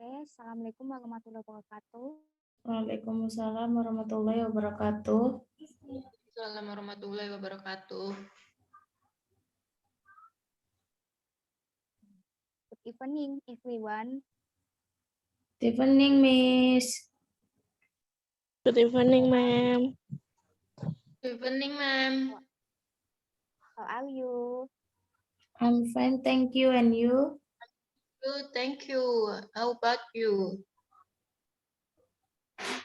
Assalamualaikum warahmatullahi wabarakatuh. Waalaikumsalam warahmatullahi wabarakatuh. Assalamualaikum warahmatullahi wabarakatuh. Good evening, everyone. Good evening, Miss. Good evening, ma'am. Good evening, ma'am. How are you? I'm fine, thank you. And you? Good, thank you. How about you?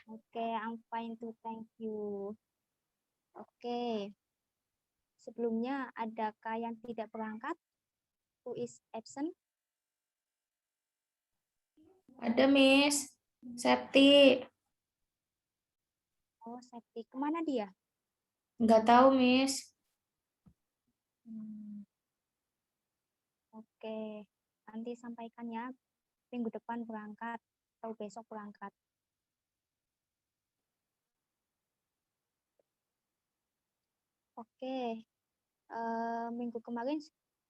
Okay, I'm fine too, thank you. Oke. Sebelumnya, adakah yang tidak berangkat? Who is absent? Ada, Miss. Septi. Oh, Septi. Kemana dia? Nggak tahu, Miss. Oke. Nanti sampaikan ya. Minggu depan berangkat atau besok berangkat. Oke. Minggu kemarin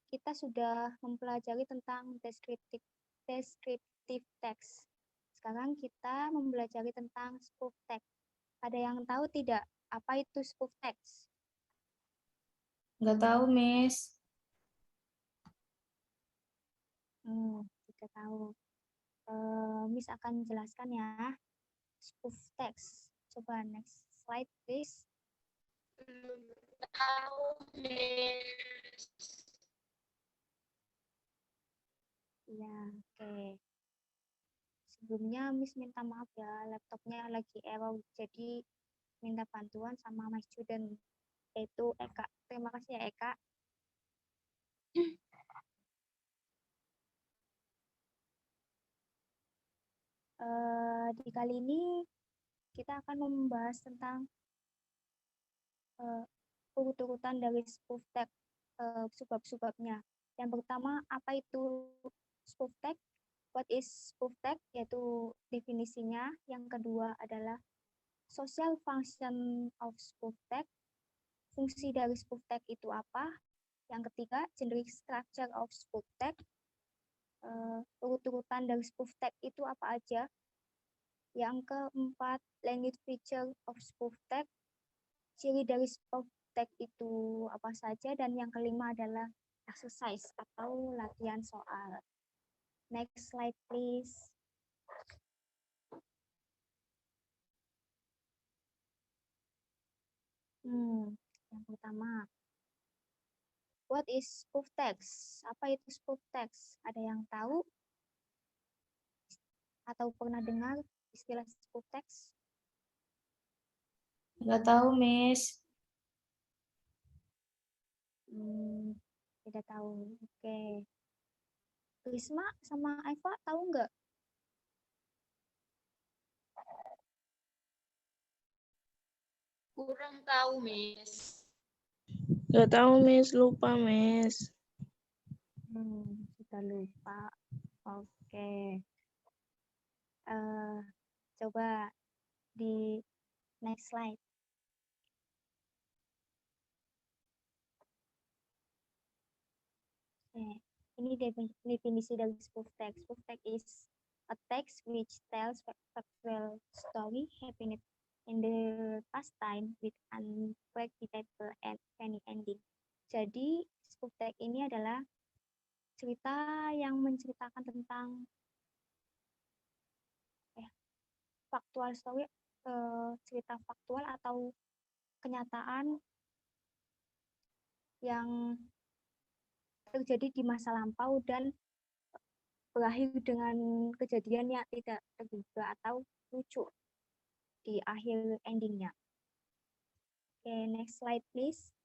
kita sudah mempelajari tentang descriptive text. Sekarang kita mempelajari tentang spoof text. Ada yang tahu tidak apa itu spoof text? Nggak tahu, Miss. Tidak tahu. Miss akan jelaskan ya. Spoof text. Coba next slide, please. Tahu, Miss. Ya, oke. Sebelumnya Miss minta maaf ya, laptopnya lagi error, jadi minta bantuan sama my student, yaitu Eka. Terima kasih ya, Eka. Di kali ini kita akan membahas tentang urut-urutan dari spoof text, sebab-sebabnya. Yang pertama, apa itu spoof text? What is spoof text? Yaitu definisinya. Yang kedua adalah social function of spoof text. Fungsi dari spoof text itu apa? Yang ketiga, generic structure of spoof text. Urut-urutan dari spoof text itu apa aja? Yang keempat, language feature of spoof text. Ciri dari spoof text itu apa saja? Dan yang kelima adalah exercise atau latihan soal. Next slide, please. Yang pertama, what is spoof text? Apa itu spoof text? Ada yang tahu? Atau pernah dengar istilah spoof text? Nggak tahu, Miss. Tidak tahu. Oke. Risma sama Eva tahu nggak? Kurang tahu, Miss. Gak tahu, Miss. Lupa, Miss. Sudah lupa. Oke. Coba di next slide. Ini definisi dari spoof text. Spoof text is a text which tells factual story happening in the past time with unpredictable and funny ending. Jadi spoof text ini adalah cerita yang menceritakan tentang faktual story, cerita faktual atau kenyataan yang terjadi di masa lampau dan berakhir dengan kejadian yang tidak terduga atau lucu di akhir endingnya. Oke, next slide please.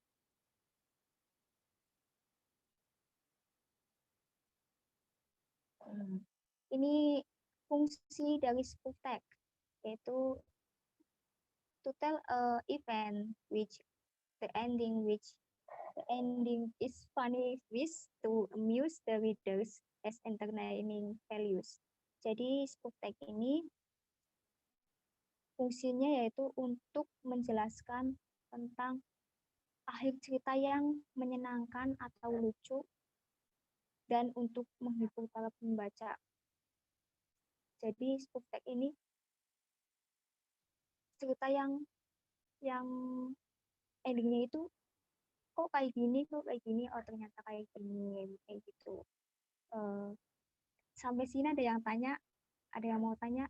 Ini fungsi dari spoof text, yaitu to tell a event which the ending is funny with to amuse the readers as entertaining values. Jadi spoof text ini fungsinya yaitu untuk menjelaskan tentang akhir cerita yang menyenangkan atau lucu dan untuk menghibur para pembaca. Jadi spoof tag ini cerita yang endingnya itu kok kayak gini, oh ternyata kayak gini, kayak gitu. Sampai sini ada yang mau tanya?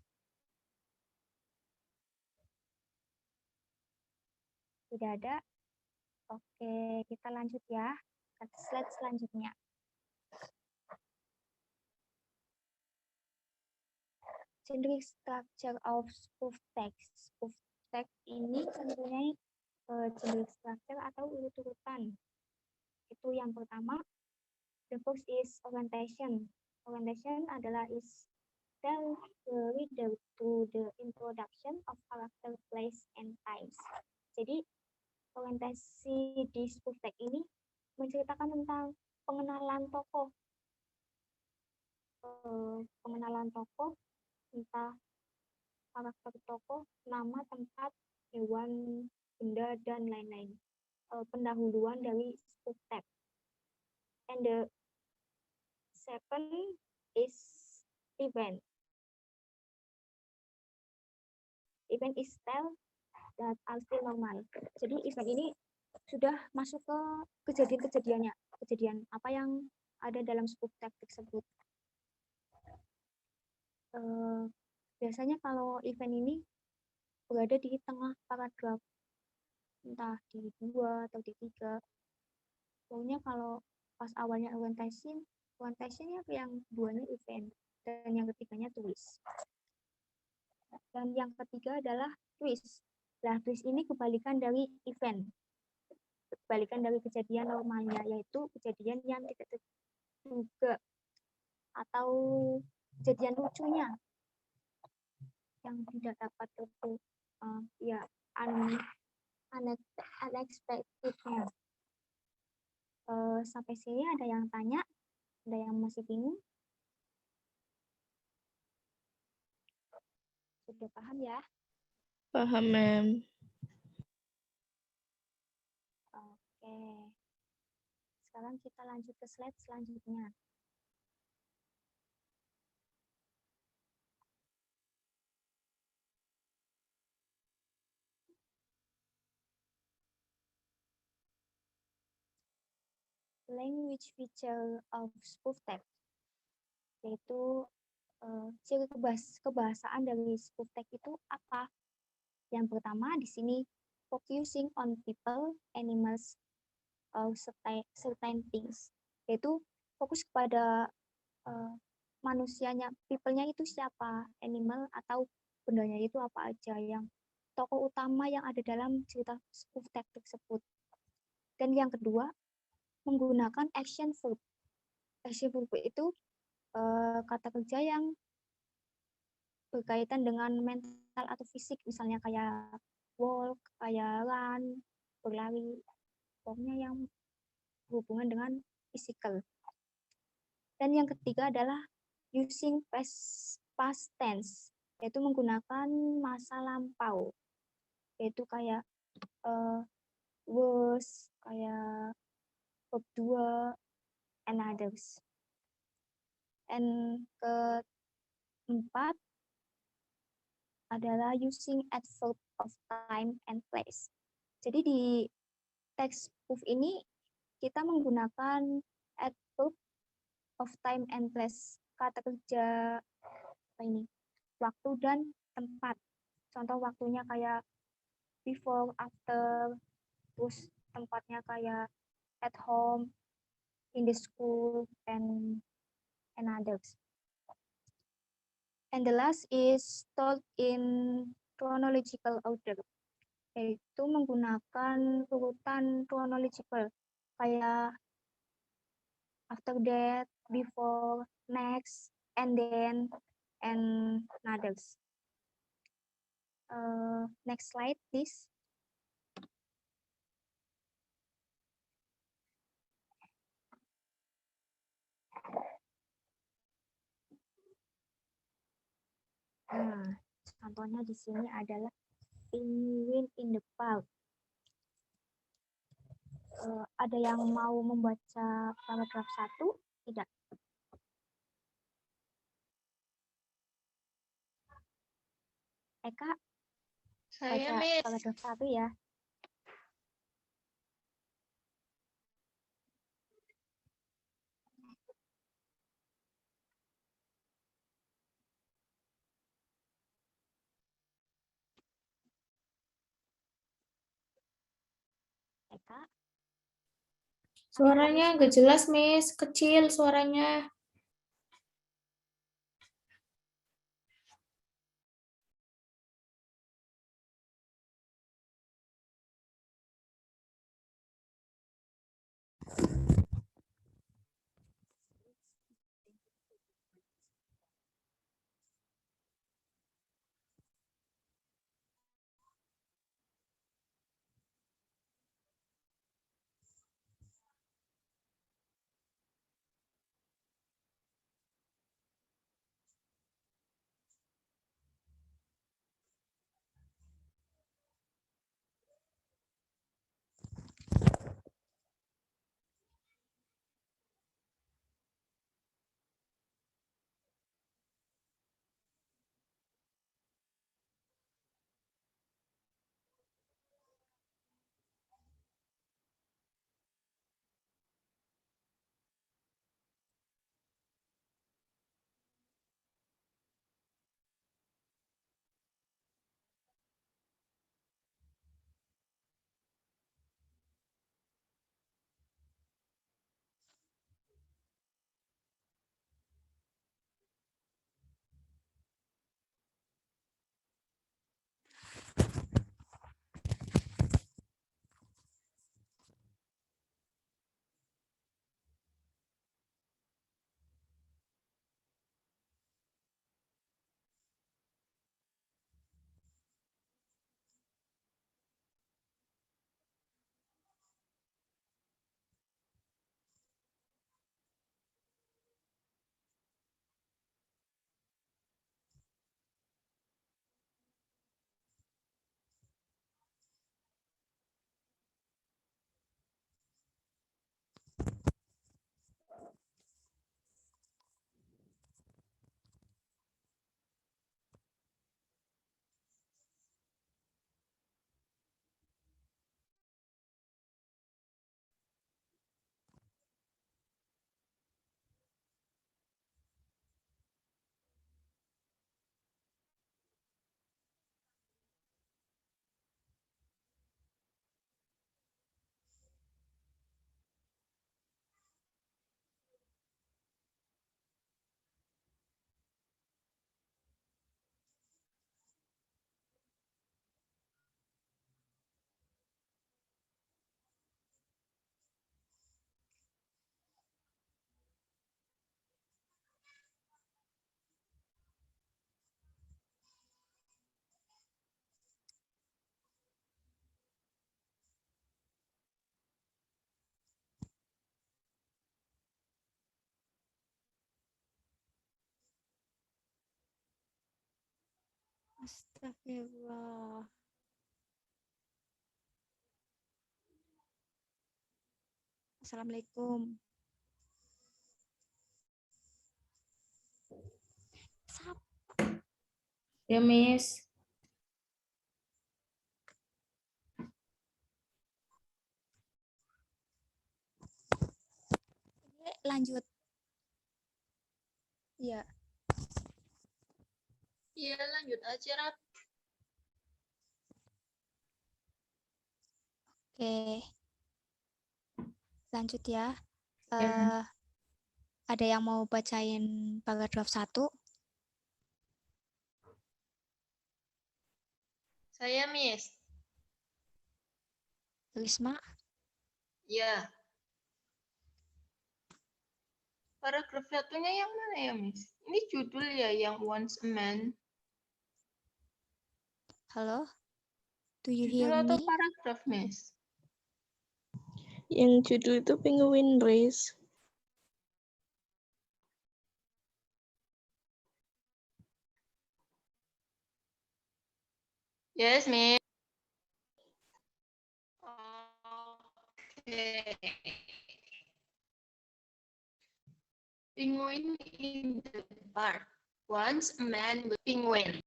Tidak ada? Oke, kita lanjut ya ke slide selanjutnya. Generic structure of spoof text. Spoof text ini tentunya generic structure atau urut-urutan. Itu yang pertama. The first is orientation. Orientation adalah is tell the reader to the introduction of character, place, and times. Jadi orientasi di spoof text ini menceritakan tentang pengenalan tokoh, entah karakter tokoh, nama, tempat, hewan, benda, dan lain-lain. Pendahuluan dari spoof text. And the second is event. Event is tell that are still normal. Jadi event ini sudah masuk ke kejadian-kejadiannya, kejadian apa yang ada dalam spoof text tersebut. Biasanya kalau event ini berada di tengah paragraf, entah di 2 atau di 3. Pokoknya kalau pas awalnya orientation yang duanya event, dan yang ketiganya tulis. Dan yang ketiga adalah twist. Nah, twist ini kebalikan dari event. Kebalikan dari kejadian normalnya, yaitu kejadian yang tidak terduga atau kejadian lucunya yang tidak dapat unexpected-nya. Sampai sini ada yang tanya? Ada yang masih bingung? Sudah paham ya? Paham, Ma'am. Oke. Sekarang kita lanjut ke slide selanjutnya. Language feature of spoof text, yaitu ciri kebahasaan dari spoof text itu apa? Yang pertama di sini focusing on people, animals, or certain things, yaitu fokus kepada manusianya, people-nya itu siapa, animal atau bendanya itu apa aja, yang tokoh utama yang ada dalam cerita spoof text tersebut. Dan yang kedua menggunakan action verb. Action verb itu kata kerja yang berkaitan dengan mental atau fisik, misalnya kayak walk, kayak run, berlari, pokoknya yang berhubungan dengan physical. Dan yang ketiga adalah using past tense, yaitu menggunakan masa lampau, yaitu kayak was, kayak verb 2, and others. And keempat adalah using adverb of time and place. Jadi di teks spoof ini kita menggunakan adverb of time and place, kata kerja waktu dan tempat. Contoh waktunya kayak before, after, terus tempatnya kayak at home, in the school, and others. And the last is told in chronological order, yaitu menggunakan urutan chronological, kayak after that, before, next, and then, and others. Next slide, please. Nah, contohnya di sini adalah penguin in the park. Ada yang mau membaca paragraf 1? Tidak. Eka Saya, baca Miss. paragraf 1 ya. Eka, Suaranya nggak jelas, Miss. Kecil suaranya. Astagfirullah. Assalamualaikum. Sap. Ya, Miss. Ini lanjut. Ya, Iya, lanjut aja, Rap. oke. Lanjut ya. Ya. Ada yang mau bacain paragraf 1? Saya, Miss. Risma? Ya. Paragraf satunya yang mana ya, Miss? Ini judul ya, yang Once a Man. Halo? Do you Judul hear atau me? paragraf, Miss? Yang judul itu Penguin Race. Yes, Miss. Okay. Penguin in the park. Once a man with penguin.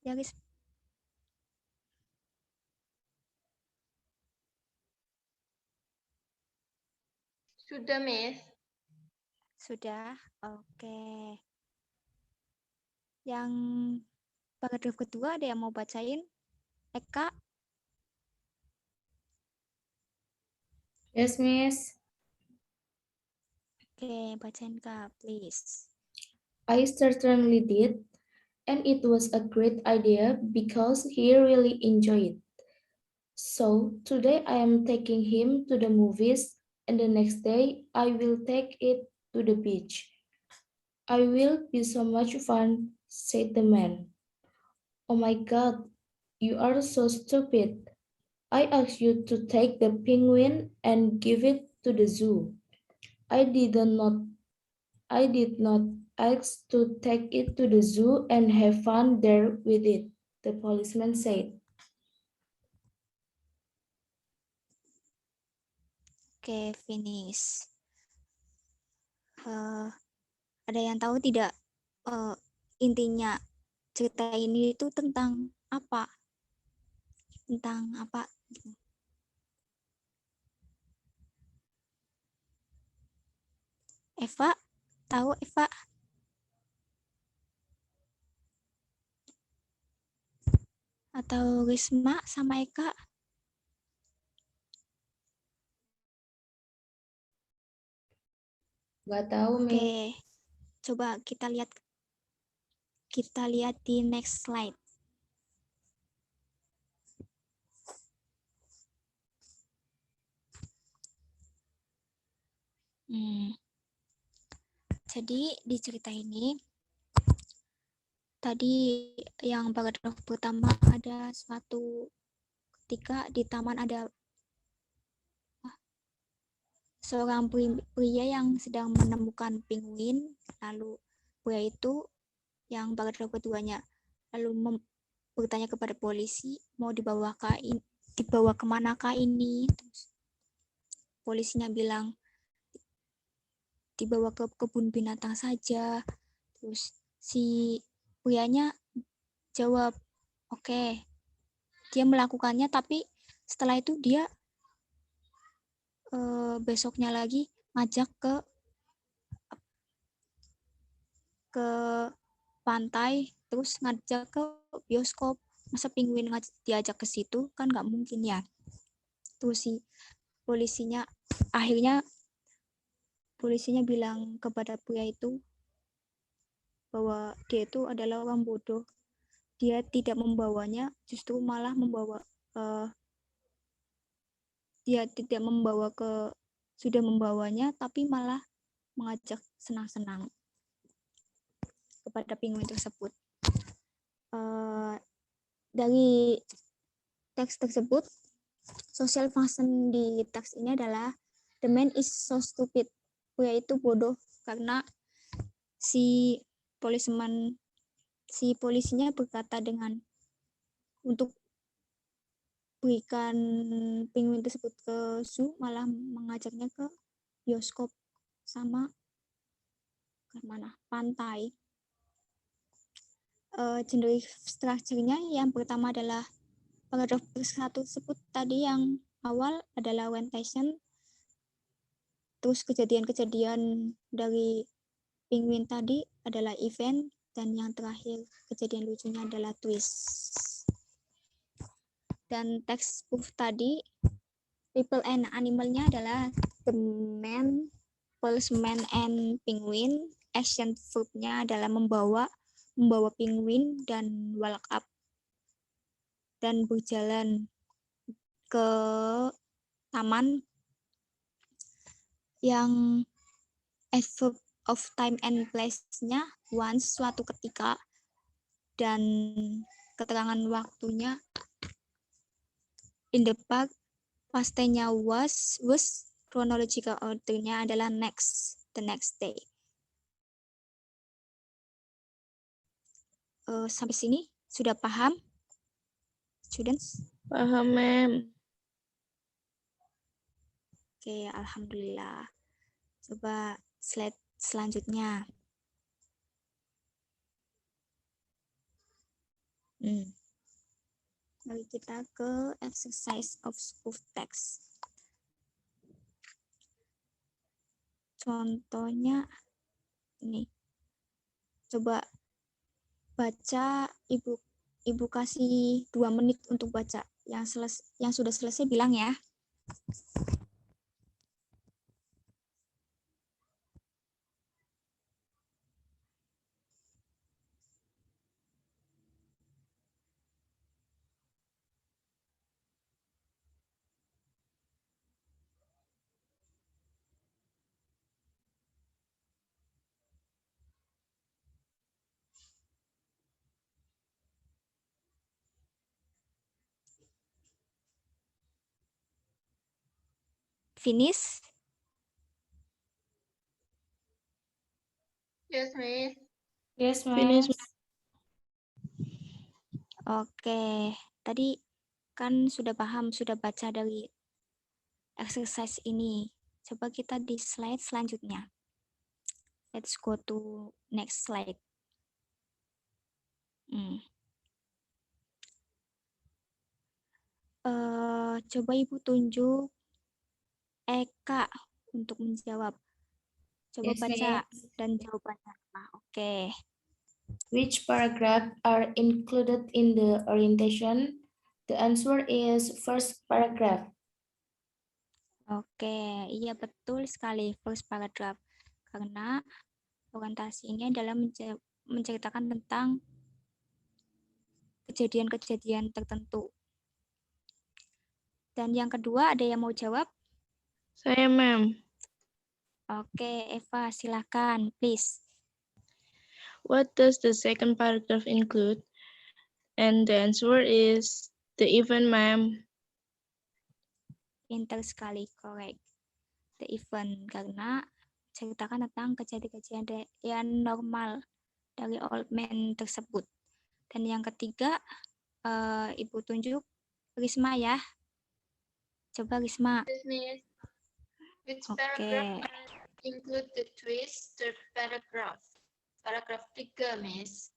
There is Sudah, Miss. sudah. Oke. Yang paragraf kedua ada yang mau bacain? Eka, Yes, Miss. oke, bacain Kak, please. I certainly did, and it was a great idea because he really enjoyed it. So today I am taking him to the movies, and the next day I will take it to the beach. I will be so much fun, said the man. Oh my God, you are so stupid. I asked you to take the penguin and give it to the zoo. I did not I did not ask to take it to the zoo and have fun there with it, the policeman said. Oke, finish. Ada yang tahu tidak intinya cerita ini itu tentang apa? Tentang apa? Eva, tahu Eva? Atau Risma sama Eka? Gak tahu, Miss. Oke, coba kita lihat di next slide. Jadi di cerita ini tadi yang paragraf pertama ada suatu ketika di taman ada seorang pria yang sedang menemukan penguin, lalu pria itu yang paragraf keduanya lalu bertanya kepada polisi mau dibawa kemanakah ini. Terus polisinya bilang dibawa ke kebun binatang saja. Terus si prianya jawab oke. Dia melakukannya, tapi setelah itu dia besoknya lagi ngajak ke pantai, terus ngajak ke bioskop. Masa penguin diajak ke situ kan nggak mungkin ya. Terus si akhirnya polisinya bilang kepada pria itu bahwa dia itu adalah orang bodoh. Dia tidak membawanya, justru malah dia tidak sudah membawanya, tapi malah mengajak senang-senang kepada penguin tersebut. Dari teks tersebut, social function di teks ini adalah the man is so stupid. Pria itu bodoh karena si polisinya berkata dengan untuk berikan penguin tersebut ke zoo, malah mengajaknya ke bioskop sama ke mana pantai. Generic structure-nya yang pertama adalah paragraf satu tersebut tadi yang awal adalah orientation, terus kejadian-kejadian dari penguin tadi adalah event, dan yang terakhir kejadian lucunya adalah twist. Dan teks proof tadi people and animalnya adalah the man, policeman, and penguin. Action verb-nya adalah membawa penguin dan walk up dan berjalan ke taman. Yang adverb of time and place-nya once, suatu ketika, dan keterangan waktunya in the park. Past tense-nya was, chronological order-nya adalah next, the next day. Sampai sini sudah paham, students? Paham, ma'am. Oke, alhamdulillah. Coba slide selanjutnya. Mari kita ke exercise of spoof text. Contohnya ini. Coba baca, ibu kasih 2 menit untuk baca. Yang sudah selesai bilang ya. Finish? Yes, Miss. Yes, Finish, Miss. Oke, tadi kan sudah paham, sudah baca dari exercise ini. Coba kita di slide selanjutnya. Let's go to next slide. Coba Ibu tunjuk Eka untuk menjawab. Coba Yes, baca Miss. dan jawabannya apa. Oke. Which paragraph are included in the orientation? The answer is first paragraph. Oke, iya betul sekali first paragraph. Karena orientasi ini adalah menceritakan tentang kejadian-kejadian tertentu. Dan yang kedua, ada yang mau jawab? Saya, ma'am. Oke, Eva, silakan, please. What does the second paragraph include? And the answer is the event, ma'am. Pintar sekali, correct. The event, karena ceritakan tentang kejadian-kejadian yang normal dari old man tersebut. Dan yang ketiga, Ibu tunjuk Risma ya. Coba Risma. Yes, Miss. Which Oke. paragraph include the twist third paragraph? Paragraf 3, Miss.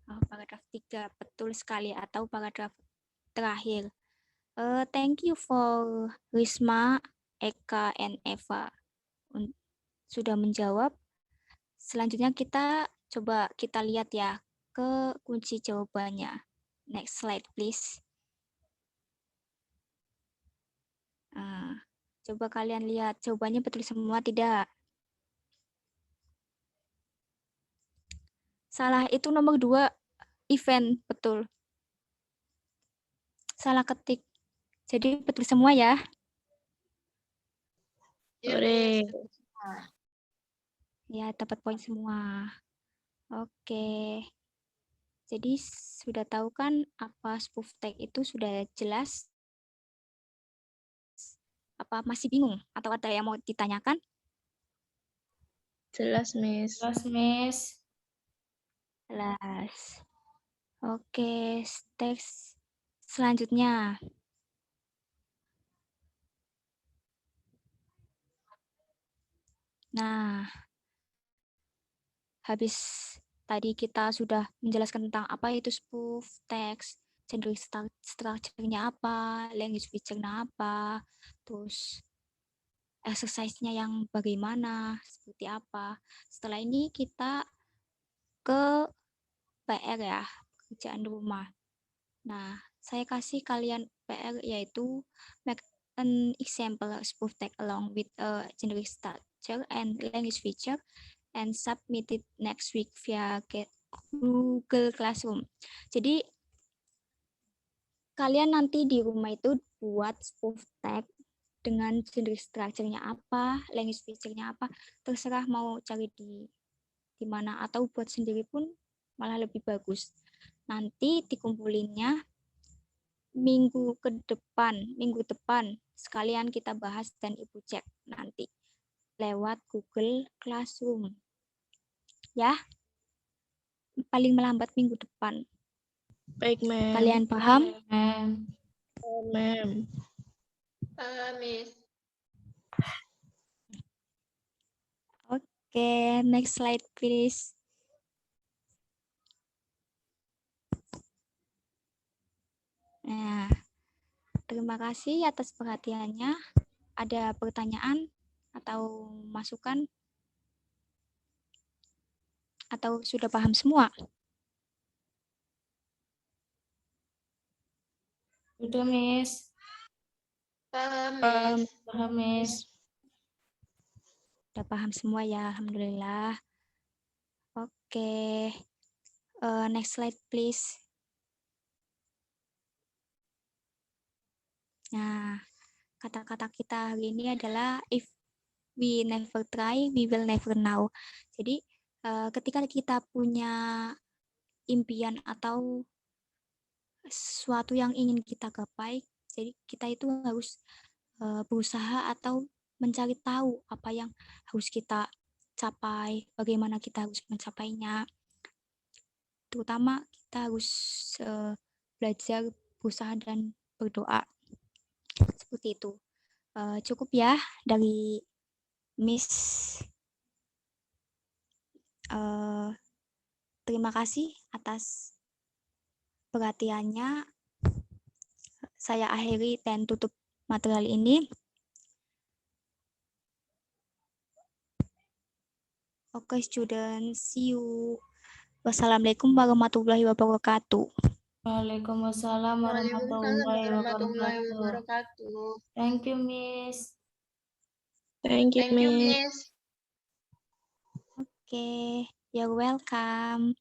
Paragraf 3, betul sekali, atau paragraf terakhir. Thank you for Risma, Eka, and Eva sudah menjawab. Selanjutnya kita coba kita lihat ya ke kunci jawabannya. Next slide, please. Coba kalian lihat jawabannya betul semua tidak? Salah itu nomor 2, event, betul. Salah ketik. Jadi betul semua ya. Ya, Sore. Miss. Ya, dapat poin semua. Oke. Jadi sudah tahu kan apa spoof text itu, sudah jelas? Apa masih bingung? Atau ada yang mau ditanyakan? Jelas, Miss. Yes, Miss. Jelas. Oke, teks selanjutnya. Nah, habis tadi kita sudah menjelaskan tentang apa itu spoof text, genre structure-nya apa, language feature-nya apa, terus exercise-nya yang bagaimana, seperti apa. Setelah ini kita ke PR ya, pekerjaan rumah. Nah, saya kasih kalian PR yaitu make an example spoof text along with a generic structure and language feature and submit it next week via Google Classroom. Jadi kalian nanti di rumah itu buat spoof text dengan generic structure-nya apa, language feature-nya apa, terserah mau cari di mana atau buat sendiri pun malah lebih bagus. Nanti dikumpulinnya minggu depan sekalian kita bahas dan Ibu cek nanti lewat Google Classroom. Ya, paling melambat minggu depan. Baik, ma'am. Kalian paham? Ma'am. Miss. Oke, next slide please. Nah, terima kasih atas perhatiannya. Ada pertanyaan atau masukan? Atau sudah paham semua? Udah, Miss. Miss. Paham, Miss. Sudah paham semua ya, alhamdulillah. Oke, next slide please. Nah, kata-kata kita hari ini adalah if we never try, we will never know. Jadi, ketika kita punya impian atau sesuatu yang ingin kita gapai, jadi kita itu harus berusaha atau mencari tahu apa yang harus kita capai, bagaimana kita harus mencapainya. Terutama kita harus belajar, berusaha, dan berdoa. Seperti itu. Cukup ya dari Miss. Terima kasih atas perhatiannya. Saya akhiri dan tutup material ini. Oke, students, see you. Wassalamualaikum warahmatullahi wabarakatuh. Waalaikumsalam warahmatullahi wabarakatuh. Thank you, Miss. Thank you, Thank you, Miss. Miss. Oke, you're welcome.